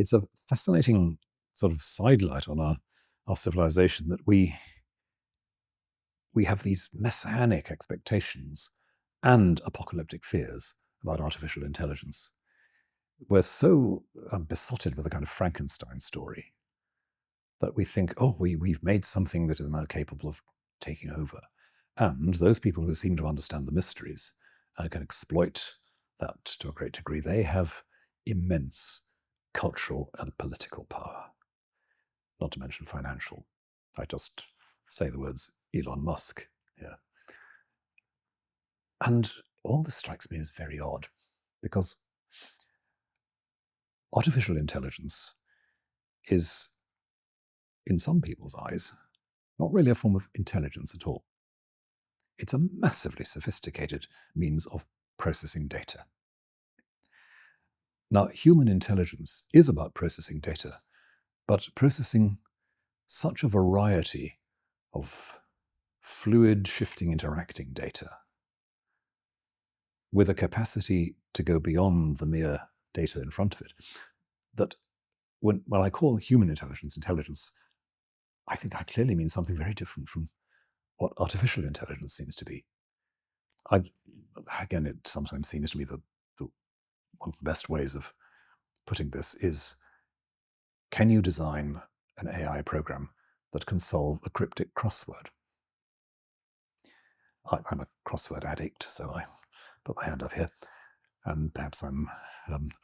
it's a fascinating sort of sidelight on our civilization that we have these messianic expectations and apocalyptic fears about artificial intelligence. We're so besotted with a kind of Frankenstein story that we think, oh, we've made something that is now capable of taking over. And those people who seem to understand the mysteries and can exploit that to a great degree, they have immense cultural and political power, not to mention financial. I just say the words Elon Musk here. And all this strikes me as very odd, because artificial intelligence is, in some people's eyes, not really a form of intelligence at all. It's a massively sophisticated means of processing data. Now, human intelligence is about processing data, but processing such a variety of fluid, shifting, interacting data with a capacity to go beyond the mere data in front of it, that when I call human intelligence, I think I clearly mean something very different from what artificial intelligence seems to be. Again, it sometimes seems to me that one of the best ways of putting this is, can you design an AI program that can solve a cryptic crossword? I'm a crossword addict, so I put my hand up here, and perhaps I'm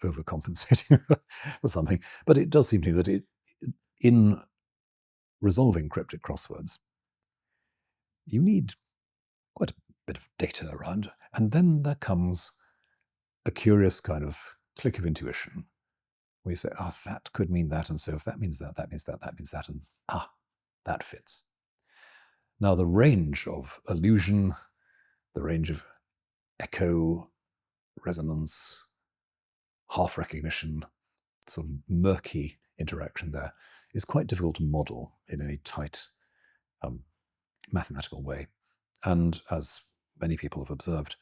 overcompensating for something. But it does seem to me that in resolving cryptic crosswords, you need quite a bit of data around, and then there comes a curious kind of click of intuition, where you say, that could mean that, and so if that means that, that means that, that means that, and that fits. Now, the range of illusion, the range of echo, resonance, half recognition, sort of murky interaction there is quite difficult to model in any tight mathematical way. And as many people have observed,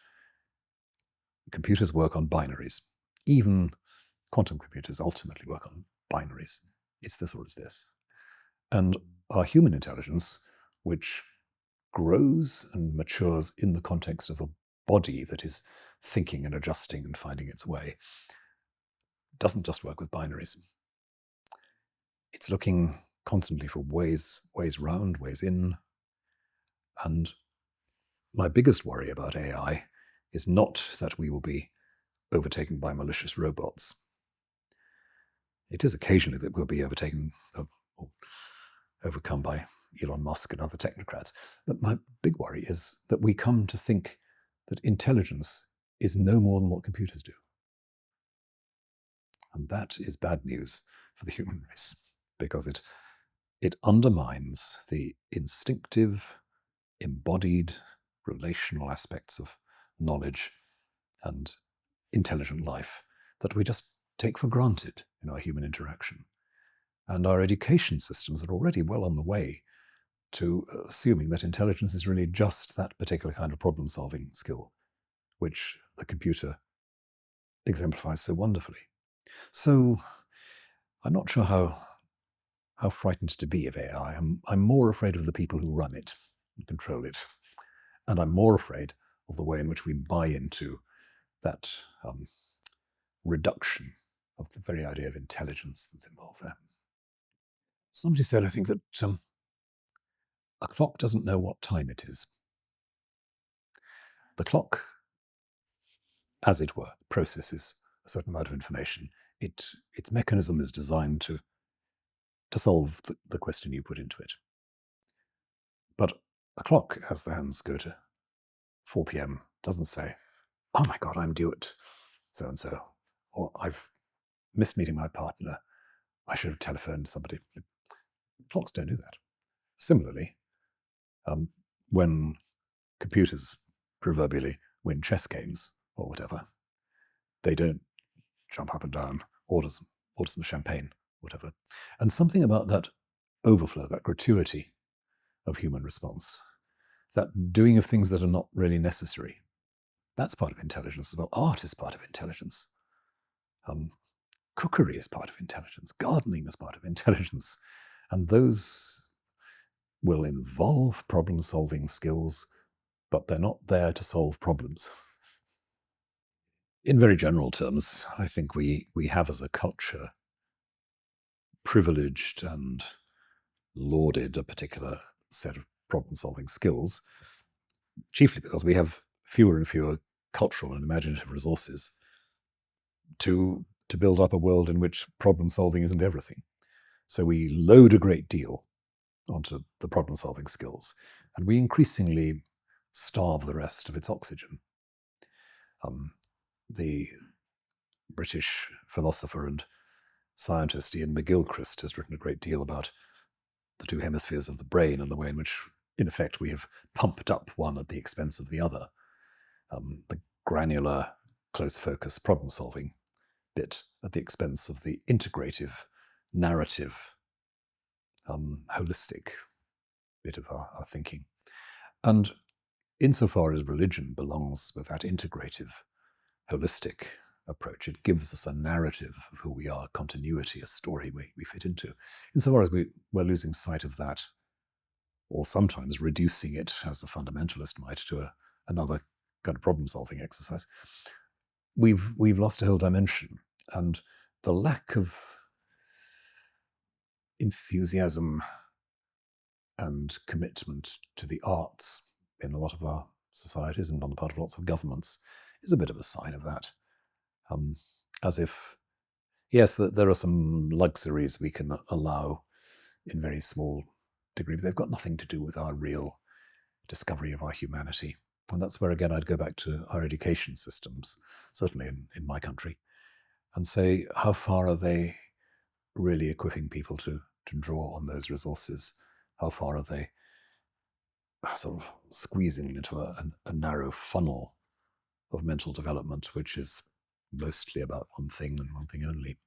computers work on binaries. Even quantum computers ultimately work on binaries. It's this or it's this. And our human intelligence, which grows and matures in the context of a body that is thinking and adjusting and finding its way, doesn't just work with binaries. It's looking constantly for ways round, ways in. And my biggest worry about AI is not that we will be overtaken by malicious robots. It is occasionally that we'll be overtaken or overcome by Elon Musk and other technocrats. But my big worry is that we come to think that intelligence is no more than what computers do. And that is bad news for the human race, because it undermines the instinctive, embodied, relational aspects of knowledge and intelligent life that we just take for granted in our human interaction. And our education systems are already well on the way to assuming that intelligence is really just that particular kind of problem-solving skill, which the computer exemplifies so wonderfully. So I'm not sure how frightened to be of AI. I'm more afraid of the people who run it and control it. And I'm more afraid of the way in which we buy into that reduction of the very idea of intelligence that's involved there. Somebody said, I think, that a clock doesn't know what time it is. The clock, as it were, processes a certain amount of information. Its mechanism is designed to solve the question you put into it. But a clock, as the hands go to 4 p.m., doesn't say, oh my God, I'm due at so-and-so, or I've missed meeting my partner, I should have telephoned somebody. Clocks don't do that. Similarly, when computers proverbially win chess games or whatever, they don't jump up and down, order some champagne, whatever. And something about that overflow, that gratuity of human response, that doing of things that are not really necessary, that's part of intelligence as well. Art is part of intelligence. Cookery is part of intelligence. Gardening is part of intelligence. And those will involve problem-solving skills, but they're not there to solve problems. In very general terms, I think we have as a culture privileged and lauded a particular set of problem-solving skills, chiefly because we have fewer and fewer cultural and imaginative resources to build up a world in which problem-solving isn't everything. So we load a great deal onto the problem-solving skills, and we increasingly starve the rest of its oxygen. The British philosopher and scientist Ian McGilchrist has written a great deal about the two hemispheres of the brain and the way in which, in effect, we have pumped up one at the expense of the other. The granular, close-focus problem-solving bit at the expense of the integrative, narrative, holistic bit of our thinking. And insofar as religion belongs with that integrative, holistic approach, it gives us a narrative of who we are, continuity, a story we fit into. Insofar as we're losing sight of that, or sometimes reducing it, as a fundamentalist might, to another kind of problem-solving exercise, we've lost a whole dimension. And the lack of enthusiasm and commitment to the arts in a lot of our societies and on the part of lots of governments is a bit of a sign of that. As if, yes, there are some luxuries we can allow in very small degree, but they've got nothing to do with our real discovery of our humanity. And that's where, again, I'd go back to our education systems, certainly in my country, and say, how far are they really equipping people to draw on those resources? How far are they sort of squeezing them into a narrow funnel of mental development, which is mostly about one thing and one thing only?